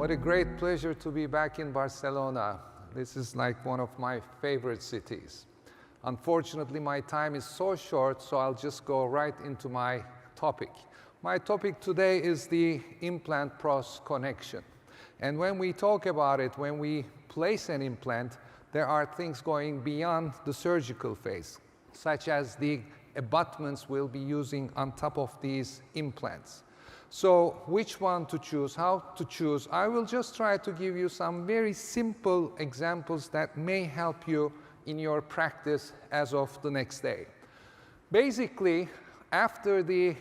What a great pleasure to be back in Barcelona. This is like one of my favorite cities. Unfortunately, my time is so short, so I'll just go right into my topic. My topic today is the implant-pros connection. And when we talk about it, when we place an implant, there are things going beyond the surgical phase, such as the abutments we'll be using on top of these implants. So which one to choose, how to choose? I will just try to give you some very simple examples that may help you in your practice as of the next day. Basically, after the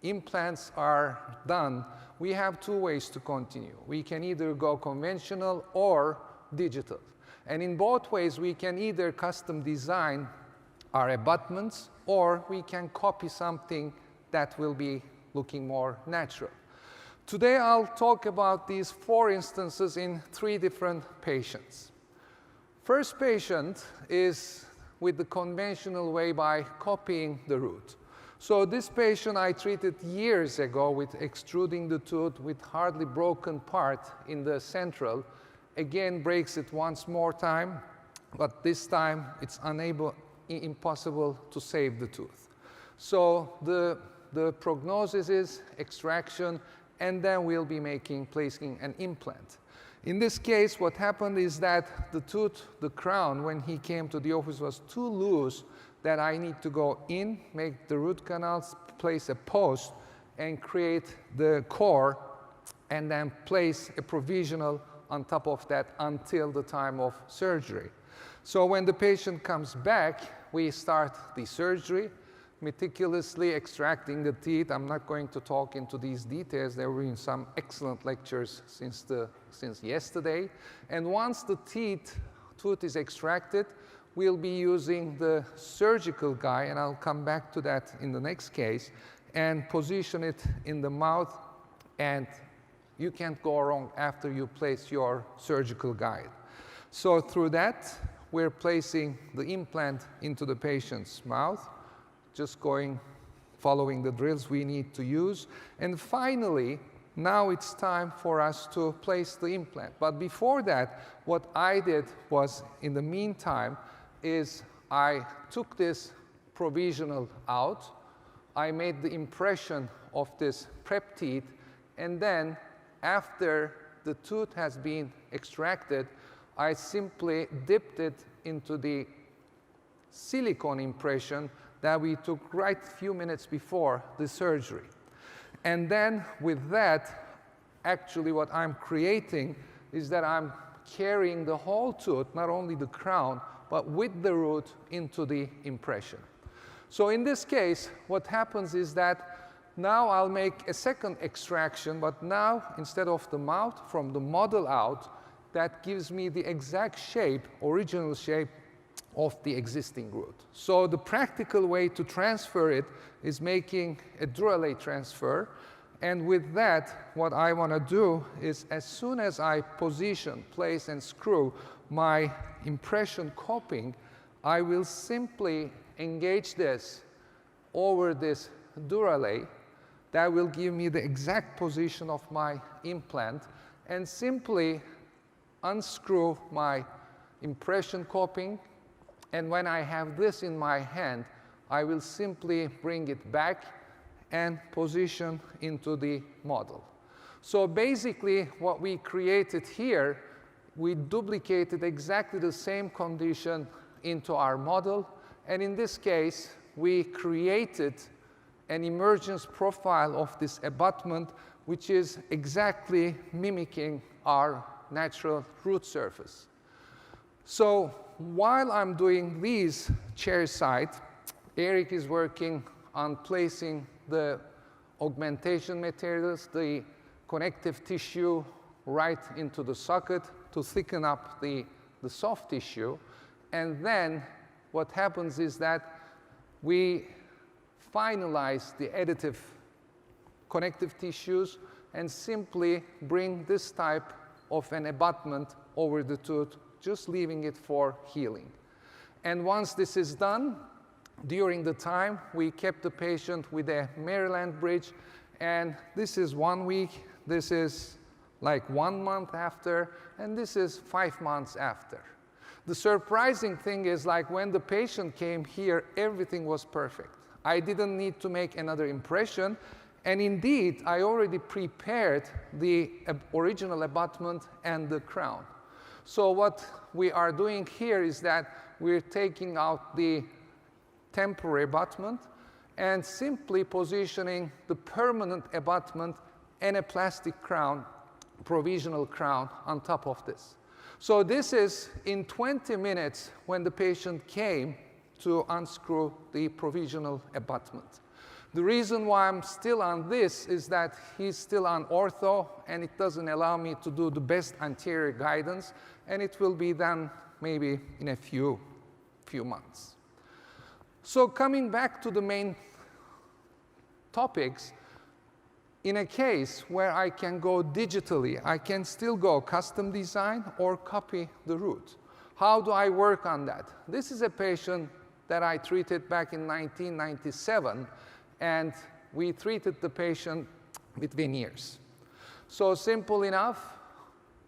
implants are done, we have two ways to continue. We can either go conventional or digital. And in both ways, we can either custom design our abutments or we can copy something that will be looking more natural. Today, I'll talk about these 4 instances in 3 different patients. First patient is with the conventional way by copying the root. So this patient I treated years ago with extruding the tooth with hardly broken part in the central. Again, breaks it once more time, but this time it's impossible to save the tooth. So the prognosis is extraction, and then we'll be placing an implant. In this case, what happened is that the tooth, the crown, when he came to the office was too loose that I need to go in, make the root canals, place a post, and create the core, and then place a provisional on top of that until the time of surgery. So when the patient comes back, we start the surgery, meticulously extracting the teeth. I'm not going to talk into these details. There were some excellent lectures since yesterday. And once the tooth is extracted, we'll be using the surgical guide, and I'll come back to that in the next case, and position it in the mouth, and you can't go wrong after you place your surgical guide. So through that, we're placing the implant into the patient's mouth, just following the drills we need to use. And finally, now it's time for us to place the implant. But before that, what I did was, in the meantime, is I took this provisional out, I made the impression of this prep teeth, and then after the tooth has been extracted, I simply dipped it into the silicone impression that we took right a few minutes before the surgery. And then with that, actually what I'm creating is that I'm carrying the whole tooth, not only the crown, but with the root into the impression. So in this case, what happens is that now I'll make a second extraction, but now instead of the mouth, from the model out, that gives me the exact shape, original shape of the existing root. So the practical way to transfer it is making a Duralay transfer. And with that, what I want to do is, as soon as I position, place, and screw my impression coping, I will simply engage this over this Duralay. That will give me the exact position of my implant, and simply unscrew my impression coping. And when I have this in my hand, I will simply bring it back and position into the model. So basically, what we created here, we duplicated exactly the same condition into our model. And in this case, we created an emergence profile of this abutment, which is exactly mimicking our natural root surface. So while I'm doing these chair side, Eric is working on placing the augmentation materials, the connective tissue, right into the socket to thicken up the soft tissue. And then what happens is that we finalize the additive connective tissues and simply bring this type of an abutment over the tooth, just leaving it for healing. And once this is done, during the time, we kept the patient with a Maryland bridge, and this is 1 week, this is like 1 month after, and this is 5 months after. The surprising thing is, like, when the patient came here, everything was perfect. I didn't need to make another impression, and indeed, I already prepared the original abutment and the crown. So what we are doing here is that we're taking out the temporary abutment and simply positioning the permanent abutment and a plastic crown, provisional crown, on top of this. So this is in 20 minutes when the patient came to unscrew the provisional abutment. The reason why I'm still on this is that he's still on ortho, and it doesn't allow me to do the best anterior guidance, and it will be done maybe in a few months. So coming back to the main topics, in a case where I can go digitally, I can still go custom design or copy the root. How do I work on that? This is a patient that I treated back in 1997, and we treated the patient with veneers. So simple enough,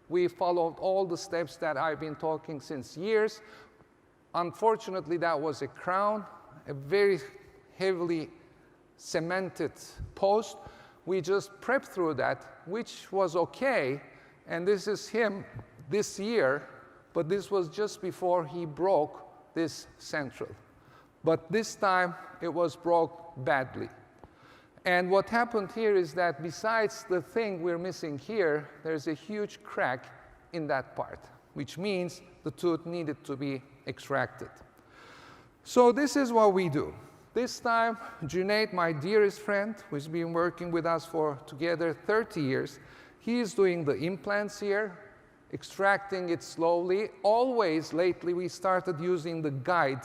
we followed all the steps that I've been talking since years. Unfortunately, that was a crown, a very heavily cemented post. We just prepped through that, which was okay, and this is him this year, but this was just before he broke this central. But this time, it was broke badly. And what happened here is that besides the thing we're missing here, there's a huge crack in that part, which means the tooth needed to be extracted. So this is what we do. This time, Junaid, my dearest friend, who's been working with us for together 30 years, he is doing the implants here, extracting it slowly. Always lately, we started using the guide,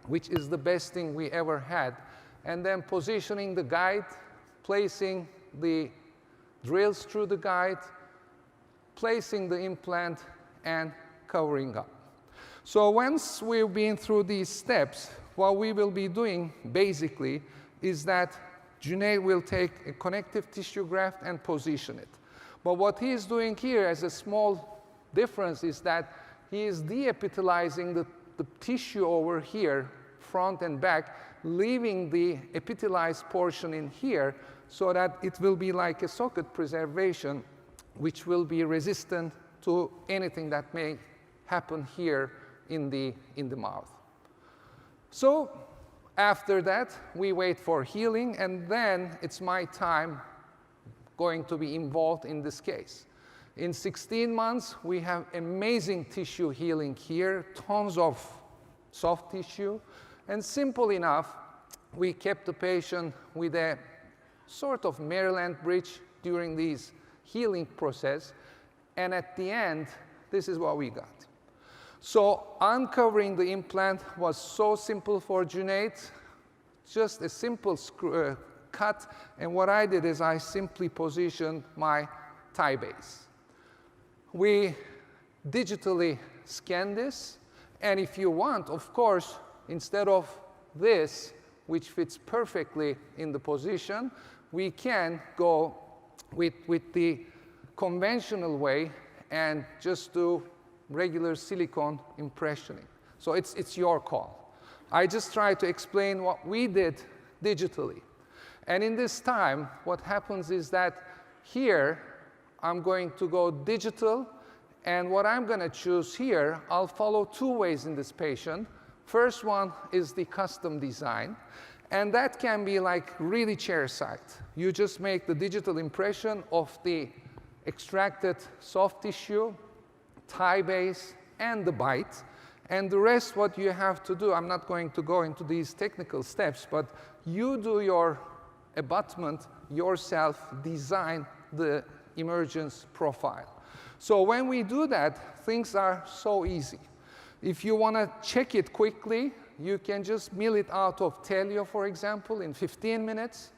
which is the best thing we ever had, and then positioning the guide, placing the drills through the guide, placing the implant, and covering up. So once we've been through these steps, what we will be doing basically is that Junaid will take a connective tissue graft and position it. But what he is doing here as a small difference is that he is de-epithelializing the tissue over here, front and back, leaving the epithelialized portion in here so that it will be like a socket preservation, which will be resistant to anything that may happen here in the mouth. So after that, we wait for healing, and then it's my time going to be involved in this case. In 16 months, we have amazing tissue healing here, tons of soft tissue, and simple enough, we kept the patient with a sort of Maryland bridge during this healing process, and at the end, this is what we got. So uncovering the implant was so simple for Junaid, just a simple cut, and what I did is I simply positioned my tie base. We digitally scan this, and if you want, of course, instead of this, which fits perfectly in the position, we can go with the conventional way and just do regular silicone impressioning. So it's your call. I just try to explain what we did digitally. And in this time, what happens is that here, I'm going to go digital, and what I'm going to choose here, I'll follow two ways in this patient. First one is the custom design, and that can be like really chairside. You just make the digital impression of the extracted soft tissue, tie base, and the bite. And the rest, what you have to do, I'm not going to go into these technical steps, but you do your abutment yourself, design the emergence profile. So when we do that, things are so easy. If you want to check it quickly, you can just mill it out of Telio, for example, in 15 minutes,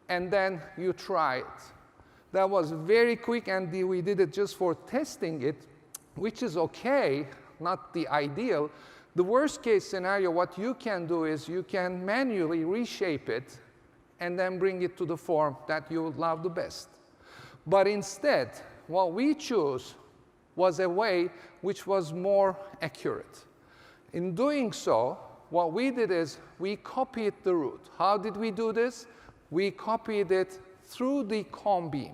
and then you try it. That was very quick, and we did it just for testing it, which is okay, not the ideal. The worst case scenario, what you can do is you can manually reshape it and then bring it to the form that you would love the best. But instead, what we chose was a way which was more accurate. In doing so, what we did is we copied the root. How did we do this? We copied it through the cone beam.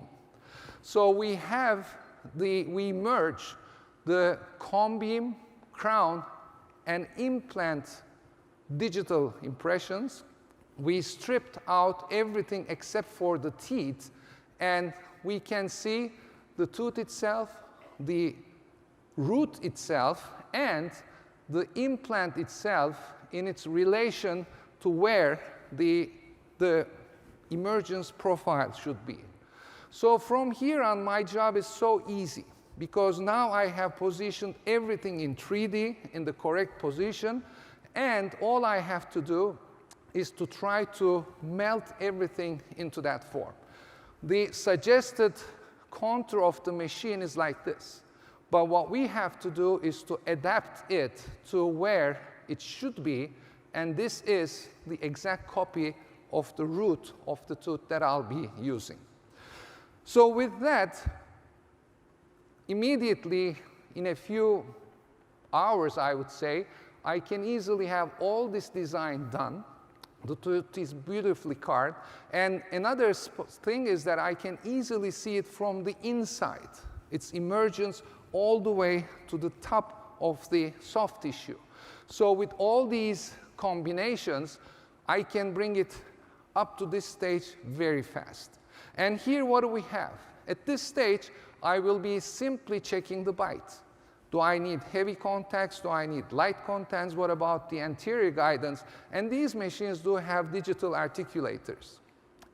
So we merge the cone beam, crown, and implant digital impressions. We stripped out everything except for the teeth, and we can see the tooth itself, the root itself, and the implant itself in its relation to where the emergence profile should be. So from here on, my job is so easy, because now I have positioned everything in 3D in the correct position, and all I have to do is to try to melt everything into that form. The suggested contour of the machine is like this. But what we have to do is to adapt it to where it should be, and this is the exact copy of the root of the tooth that I'll be using. So with that, immediately, in a few hours, I would say, I can easily have all this design done. The tooth is beautifully carved. And another thing is that I can easily see it from the inside, its emergence all the way to the top of the soft tissue. So with all these combinations, I can bring it up to this stage very fast. And here, what do we have? At this stage, I will be simply checking the bite. Do I need heavy contacts? Do I need light contacts? What about the anterior guidance? And these machines do have digital articulators.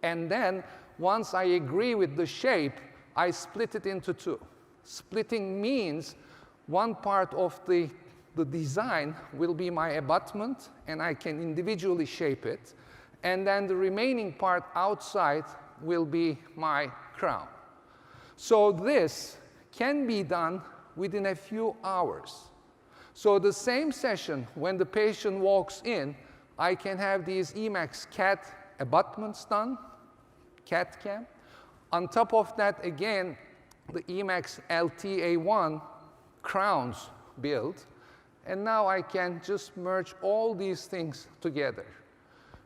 And then, once I agree with the shape, I split it into two. Splitting means one part of the design will be my abutment, and I can individually shape it. And then the remaining part outside will be my crown. So this can be done within a few hours. So the same session, when the patient walks in, I can have these Emax CAT abutments done, CAT cam. On top of that, again, the Emax LTA1 crowns built. And now I can just merge all these things together.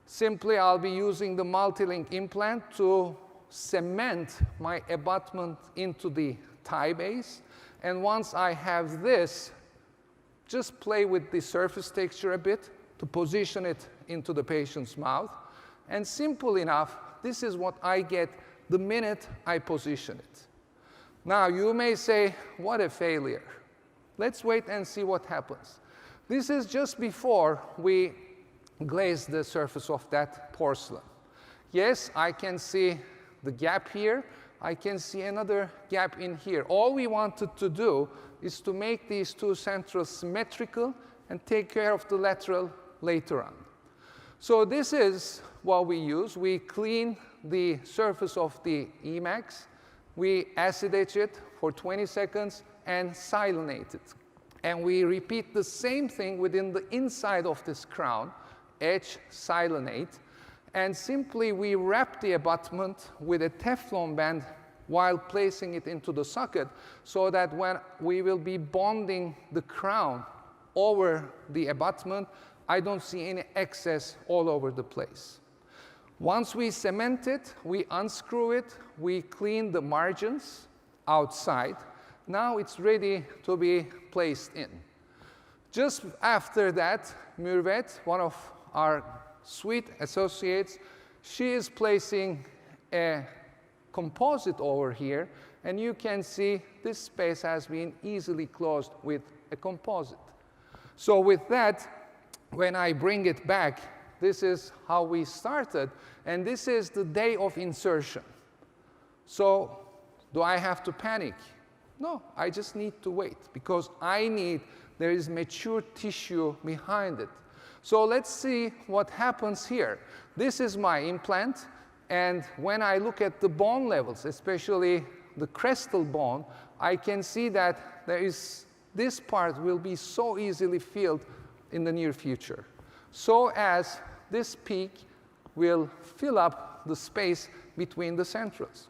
Simply, I'll be using the multi-link implant to cement my abutment into the thigh base. And once I have this, just play with the surface texture a bit to position it into the patient's mouth. And simple enough, this is what I get the minute I position it. Now, you may say, what a failure. Let's wait and see what happens. This is just before we glaze the surface of that porcelain. Yes, I can see the gap here. I can see another gap in here. All we wanted to do is to make these two centrals symmetrical and take care of the lateral later on. So this is what we use. We clean the surface of the Emax. We acid etch it for 20 seconds and silinate it. And we repeat the same thing within the inside of this crown, etch, silinate. And simply, we wrap the abutment with a Teflon band while placing it into the socket, so that when we will be bonding the crown over the abutment, I don't see any excess all over the place. Once we cement it, we unscrew it, we clean the margins outside. Now it's ready to be placed in. Just after that, Mürvet, one of our sweet associates, she is placing a composite over here, and you can see this space has been easily closed with a composite. So with that, when I bring it back, this is how we started, and this is the day of insertion. So do I have to panic? No, I just need to wait, because there is mature tissue behind it. So let's see what happens here. This is my implant, and when I look at the bone levels, especially the crestal bone, I can see that this part will be so easily filled in the near future, so as this peak will fill up the space between the centrals.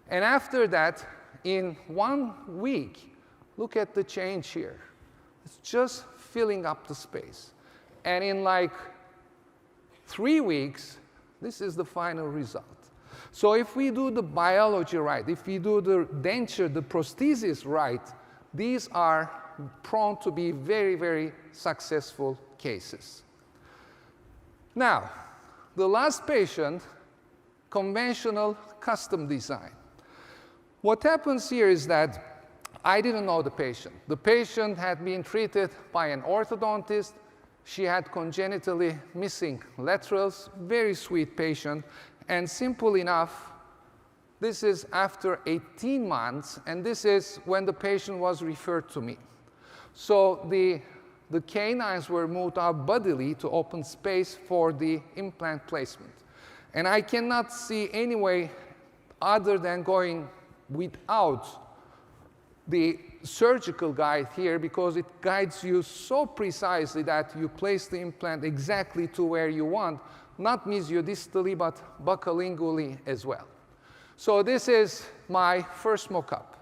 And after that, in 1 week, look at the change here. It's just filling up the space. And in like 3 weeks, this is the final result. So if we do the biology right, if we do the denture, the prosthesis right, these are prone to be very, very successful cases. Now, the last patient, conventional custom design. What happens here is that I didn't know the patient. The patient had been treated by an orthodontist. She had congenitally missing laterals, very sweet patient, and simple enough, this is after 18 months, and this is when the patient was referred to me. So the canines were moved out bodily to open space for the implant placement. And I cannot see any way other than going without the surgical guide here, because it guides you so precisely that you place the implant exactly to where you want, not mesiodistally, but buccolingually as well. So this is my first mock-up.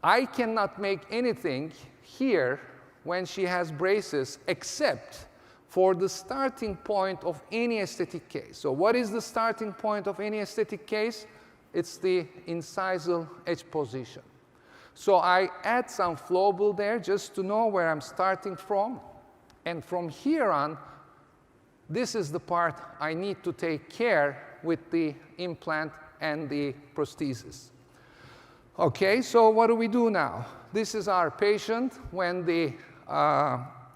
I cannot make anything here when she has braces except for the starting point of any aesthetic case. So what is the starting point of any aesthetic case? It's the incisal edge position. So I add some flowable there just to know where I'm starting from. And from here on, this is the part I need to take care with the implant and the prosthesis. Okay, so what do we do now? This is our patient when the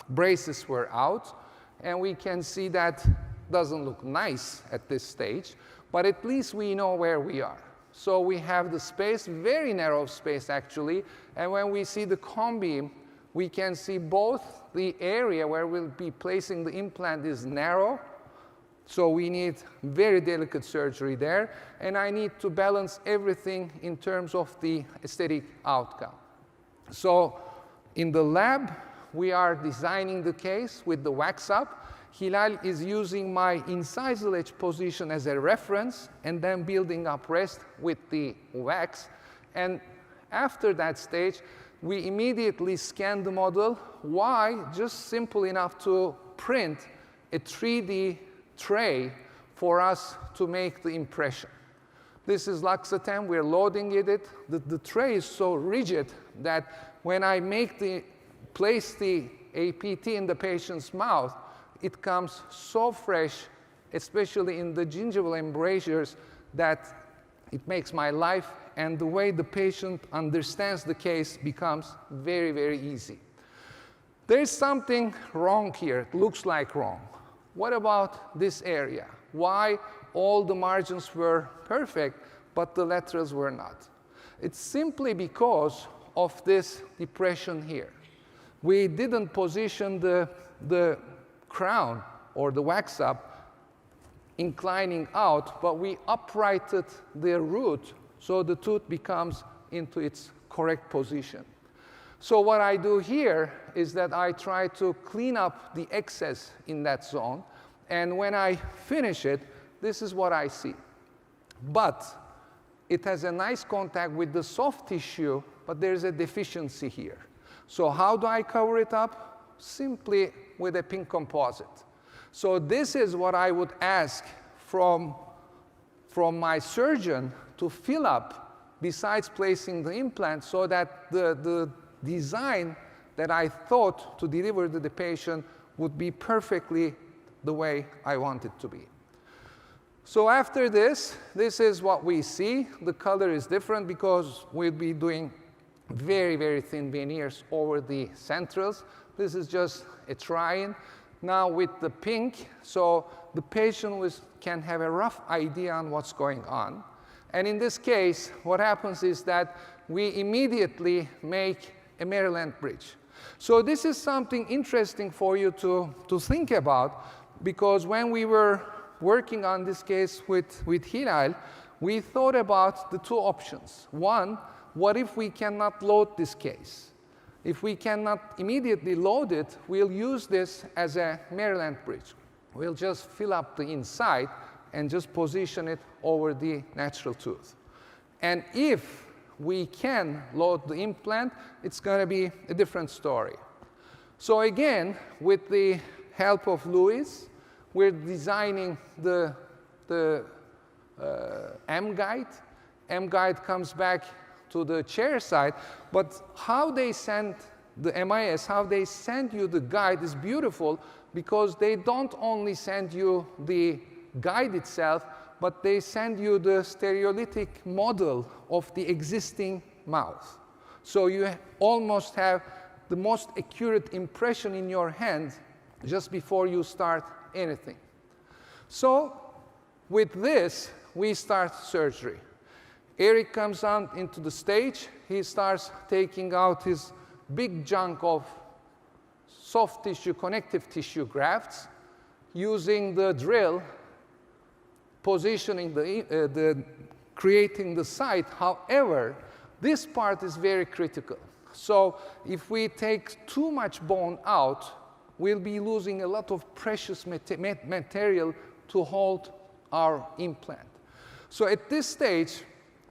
braces were out. And we can see that doesn't look nice at this stage, but at least we know where we are. So we have the space, very narrow space actually, and when we see the cone beam, we can see both the area where we'll be placing the implant is narrow, so we need very delicate surgery there, and I need to balance everything in terms of the aesthetic outcome. So in the lab, we are designing the case with the wax up. Hilal is using my incisal edge position as a reference and then building up rest with the wax. And after that stage, we immediately scan the model. Why? Just simple enough to print a 3D tray for us to make the impression. This is Luxatem. We're loading it. The tray is so rigid that when I place the APT in the patient's mouth, it comes so fresh, especially in the gingival embrasures, that it makes my life and the way the patient understands the case becomes very, very easy. There's something wrong here. It looks like wrong. What about this area? Why all the margins were perfect, but the laterals were not? It's simply because of this depression here. We didn't position the crown or the wax up inclining out, but we uprighted the root so the tooth becomes into its correct position. So what I do here is that I try to clean up the excess in that zone, and when I finish it, this is what I see. But it has a nice contact with the soft tissue, but there's a deficiency here. So how do I cover it up? Simply with a pink composite. So this is what I would ask from my surgeon to fill up besides placing the implant, so that the design that I thought to deliver to the patient would be perfectly the way I want it to be. So after this is what we see. The color is different because we'll be doing very, very thin veneers over the centrals. This is just a try-in. Now with the pink, so the patient can have a rough idea on what's going on. And in this case, what happens is that we immediately make a Maryland bridge. So this is something interesting for you to think about, because when we were working on this case with Hilal, we thought about the two options. One, what if we cannot load this case? If we cannot immediately load it, we'll use this as a Maryland bridge. We'll just fill up the inside and just position it over the natural tooth. And if we can load the implant, it's going to be a different story. So again, with the help of Louis, we're designing the M-guide. M-guide comes back to the chair side, but how they send the MIS, how they send you the guide is beautiful, because they don't only send you the guide itself, but they send you the stereolytic model of the existing mouth. So you almost have the most accurate impression in your hand just before you start anything. So with this, we start surgery. Eric comes on into the stage. He starts taking out his big chunk of soft tissue, connective tissue grafts, using the drill, positioning creating the site. However, this part is very critical. So if we take too much bone out, we'll be losing a lot of precious material to hold our implant. So at this stage,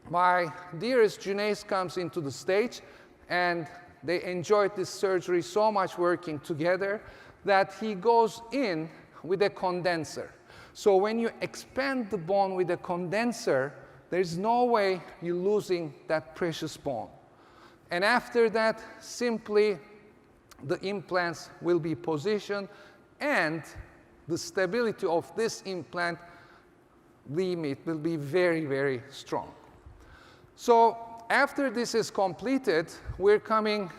my dearest Junaid comes into the stage, and they enjoyed this surgery so much working together that he goes in with a condenser. So when you expand the bone with a condenser, there's no way you're losing that precious bone. And after that, simply the implants will be positioned, and the stability of this implant limit will be very, very strong. So after this is completed, we're coming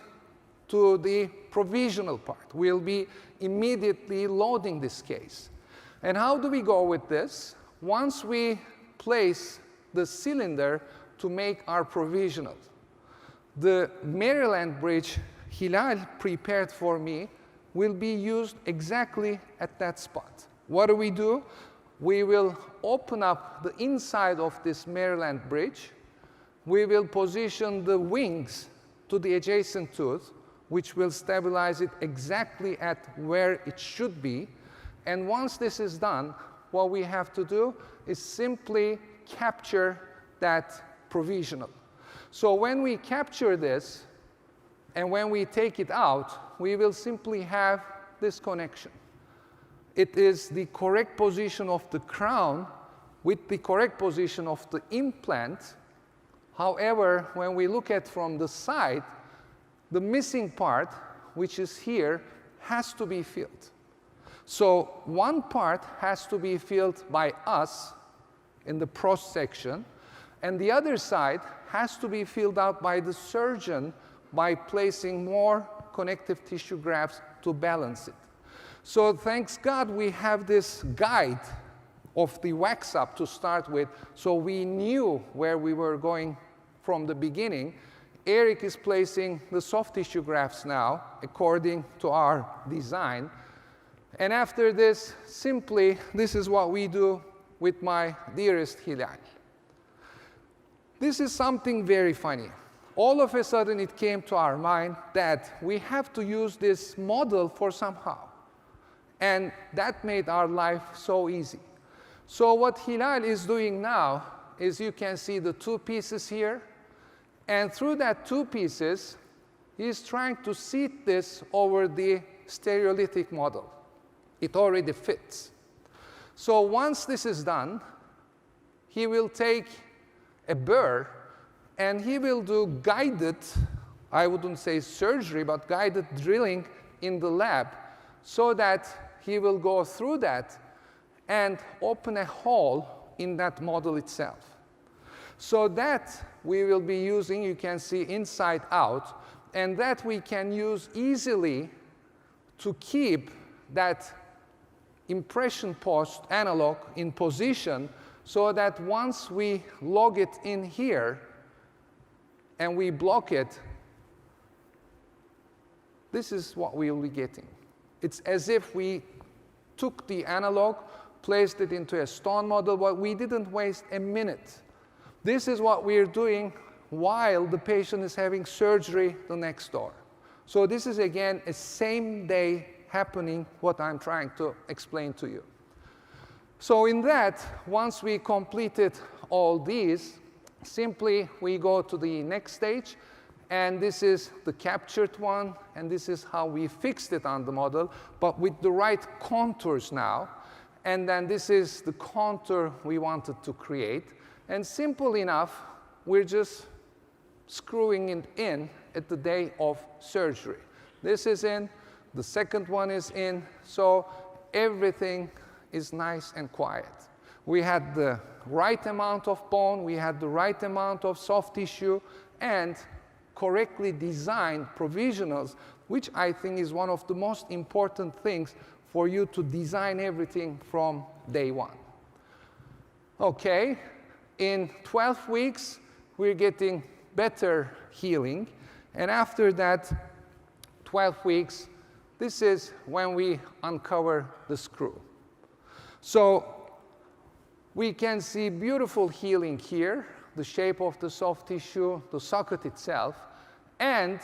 to the provisional part. We'll be immediately loading this case. And how do we go with this? Once we place the cylinder to make our provisional, the Maryland bridge Hilal prepared for me will be used exactly at that spot. What do? We will open up the inside of this Maryland bridge. We will position the wings to the adjacent tooth, which will stabilize it exactly at where it should be. And once this is done, what we have to do is simply capture that provisional. So when we capture this, and when we take it out, we will simply have this connection. It is the correct position of the crown with the correct position of the implant. However, when we look at from the side, the missing part, which is here, has to be filled. So one part has to be filled by us in the Prostho section, and the other side has to be filled out by the surgeon by placing more connective tissue grafts to balance it. So thanks God we have this guide of the wax up to start with, so we knew where we were going from the beginning. Eric is placing the soft tissue grafts now according to our design. And after this, simply, this is what we do with my dearest Hilal. This is something very funny. All of a sudden, it came to our mind that we have to use this model for somehow. And that made our life so easy. So what Hilal is doing now is you can see the two pieces here. And through that two pieces, he's trying to seat this over the stereolytic model. It already fits. So once this is done, he will take a burr and he will do guided, I wouldn't say surgery, but guided drilling in the lab so that he will go through that and open a hole in that model itself. So that we will be using, you can see inside out, and that we can use easily to keep that impression post analog in position so that once we log it in here and we block it, this is what we will be getting. It's as if we took the analog, placed it into a stone model, but we didn't waste a minute. This is what we're doing while the patient is having surgery the next door. So this is, again, a same day happening, what I'm trying to explain to you. So in that, once we completed all these, simply we go to the next stage, and this is the captured one, and this is how we fixed it on the model, but with the right contours now. And then this is the contour we wanted to create. And simple enough, we're just screwing it in at the day of surgery. This is in, the second one is in, so everything is nice and quiet. We had the right amount of bone, we had the right amount of soft tissue, and correctly designed provisionals, which I think is one of the most important things for you to design everything from day one. Okay, in 12 weeks, we're getting better healing. And after that 12 weeks, this is when we uncover the screw. So we can see beautiful healing here, the shape of the soft tissue, the socket itself, and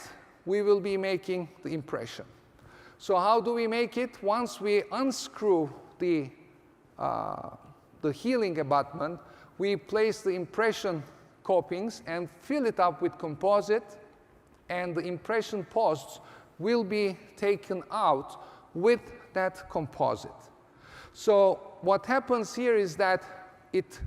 we will be making the impression. So how do we make it? Once we unscrew the healing abutment, we place the impression copings and fill it up with composite, and the impression posts will be taken out with that composite. So what happens here is that it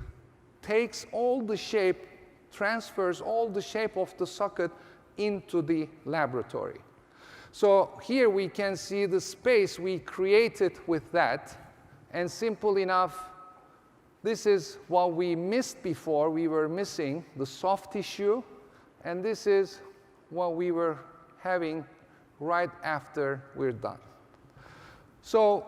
takes all the shape, transfers all the shape of the socket into the laboratory. So here we can see the space we created with that, and simple enough, this is what we missed before. We were missing the soft tissue, and this is what we were having right after we're done. So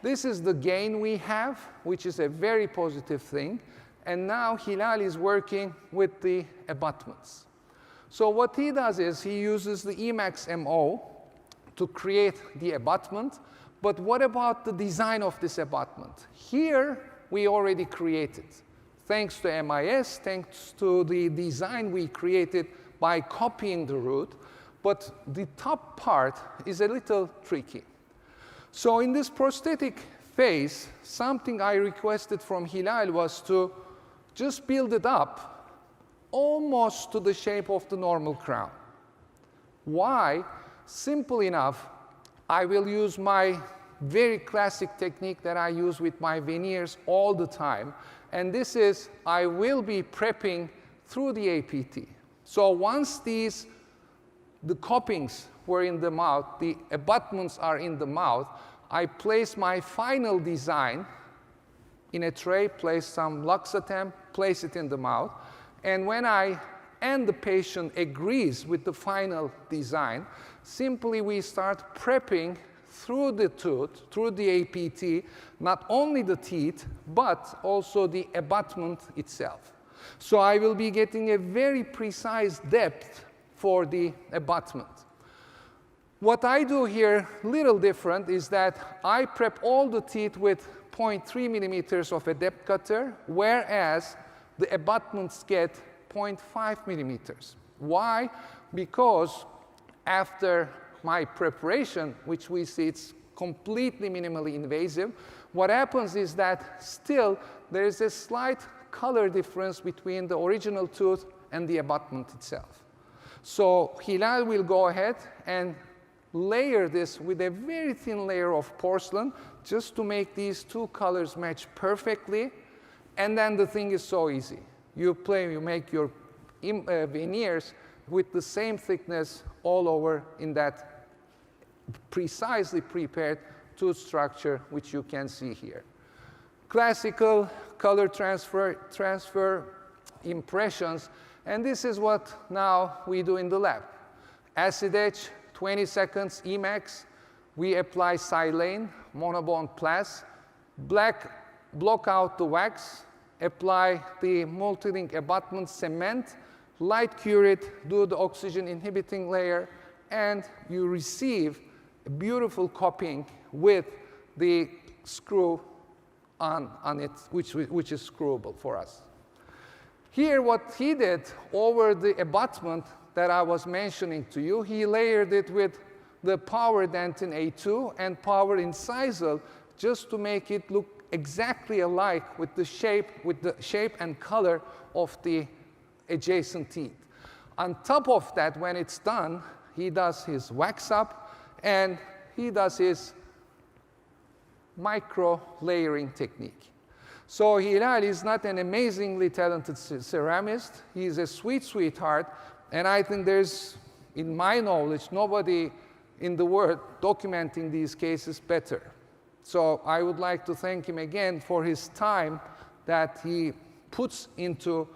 this is the gain we have, which is a very positive thing, and now Hilal is working with the abutments. So what he does is he uses the Emax MO to create the abutment, but what about the design of this abutment? Here, we already created. Thanks to MIS, thanks to the design we created by copying the root, but the top part is a little tricky. So in this prosthetic phase, something I requested from Hilal was to just build it up almost to the shape of the normal crown. Why? Simple enough, I will use my very classic technique that I use with my veneers all the time, and this is I will be prepping through the APT. So once the copings were in the mouth, the abutments are in the mouth, I place my final design in a tray, place some Luxatem, place it in the mouth, and when the patient agrees with the final design, simply we start prepping through the tooth, through the APT, not only the teeth, but also the abutment itself. So I will be getting a very precise depth for the abutment. What I do here, little different, is that I prep all the teeth with 0.3 millimeters of a depth cutter, whereas the abutments get 0.5 millimeters. Why? Because after my preparation, which we see it's completely minimally invasive, what happens is that still there is a slight color difference between the original tooth and the abutment itself. So Hilal will go ahead and layer this with a very thin layer of porcelain just to make these two colors match perfectly, and then the thing is so easy. You make your veneers with the same thickness all over in that precisely prepared tooth structure, which you can see here. Classical color transfer impressions, and this is what now we do in the lab. Acid etch, 20 seconds Emax, we apply silane, monobond plas, block out the wax, apply the multi-link abutment cement, light cure it, do the oxygen inhibiting layer, and you receive a beautiful copying with the screw on it, which is screwable for us. Here, what he did over the abutment that I was mentioning to you, he layered it with the power dentin A2 and power incisal just to make it look exactly alike with the shape and color of the adjacent teeth. On top of that, when it's done, he does his wax up, and he does his micro layering technique. So Hilal is not an amazingly talented ceramist. He's a sweet sweetheart, and I think there's, in my knowledge, nobody in the world documenting these cases better. So I would like to thank him again for his time that he puts into,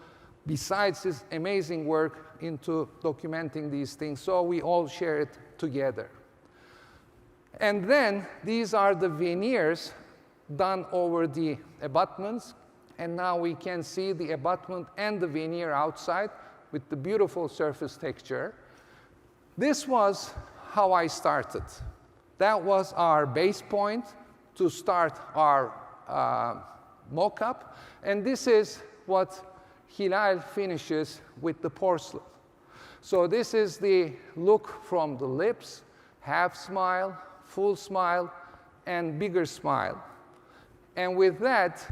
besides his amazing work, into documenting these things, so we all share it together. And then these are the veneers done over the abutments, and now we can see the abutment and the veneer outside with the beautiful surface texture. This was how I started. That was our base point to start our mock-up, and this is what Hilal finishes with the porcelain. So this is the look from the lips, half smile, full smile, and bigger smile. And with that,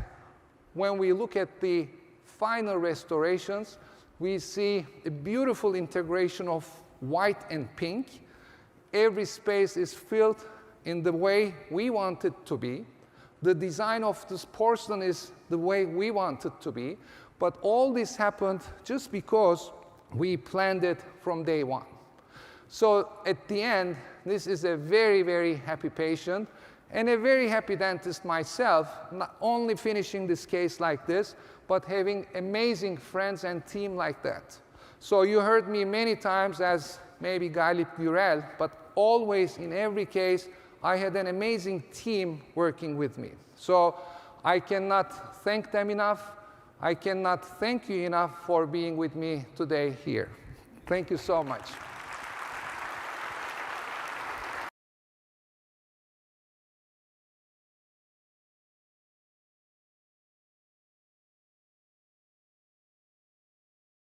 when we look at the final restorations, we see a beautiful integration of white and pink. Every space is filled in the way we want it to be. The design of this porcelain is the way we want it to be. But all this happened just because we planned it from day one. So at the end, this is a very, very happy patient and a very happy dentist myself, not only finishing this case like this, but having amazing friends and team like that. So you heard me many times as maybe Galip Gürel, but always in every case, I had an amazing team working with me. So I cannot thank them enough. I cannot thank you enough for being with me today here. Thank you so much.